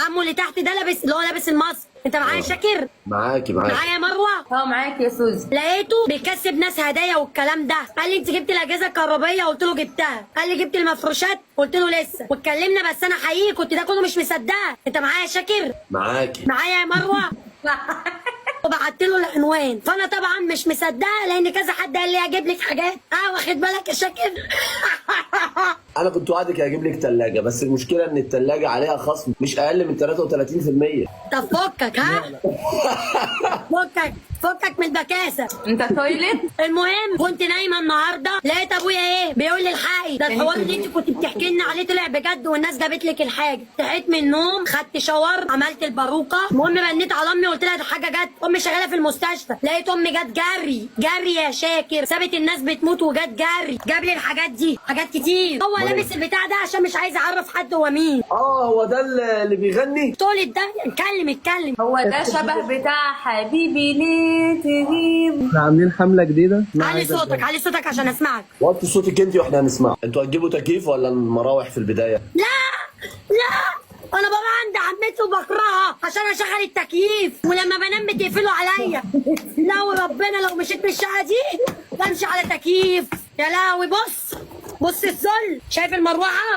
عمو اللي تحت ده لابس اللي هو لابس الماسك. انت معايا يا شاكر؟ معاكي معايا يا مروه؟ معاك يا سوزي. لقيته بيكسب ناس هدايا والكلام ده. قال لي انت جبت الاجهزه الكهربائيه؟ قلت له جبتها. قال لي جبت المفروشات؟ قلت له لسه. واتكلمنا بس انا حقيقي كنت ده كله مش مصدقه. انت معايا يا شاكر؟ معاكي. معايا يا مروه؟ وبعت له العنوان، فانا طبعا مش مصدقه لان كذا حد قال لي هجيب لك حاجات. واخد بالك يا شاكر؟ انا كنت وعدك هجيب لك ثلاجه، بس المشكله ان الثلاجه عليها خصم مش اقل من 33%. طب فكك فكك من البكاسه. انت تويلت. المهم كنت نايمه النهارده، لقيت ابويا ايه بيقول لي الحقي ده الحوار اللي انت كنت بتحكي لنا عليه طلع بجد والناس جابت لك الحاجه. صحيت من النوم، خدت شاور، عملت الباروكه. المهم بنيت على امي قلت لها ده حاجه جت. امي شغاله في المستشفى، لقيت امي جت جري يا شاكر، سابت الناس بتموت وجت جري، جاب لي الحاجات دي، حاجات كتير. هو لابس البتاع ده عشان مش عايز اعرف حد هو مين. هو ده اللي بيغني؟ تولد ده اتكلم. هو ده شبه بتاع حبيبي ليه تغيب. احنا عاملين حملة جديدة. علي صوتك عشان اسمعك. وطي صوتك انت واحنا هنسمع. انتوا هتجيبوا تكييف ولا المراوح في البدايه؟ لا انا بابا عند عمتي وبكرهها عشان اشغل التكييف، ولما بنام بتقفلوا عليا. لا وربنا لو مشيت من الشقه دي بمشي على تكييف. يا لهوي بص الذل، شايف المروحه؟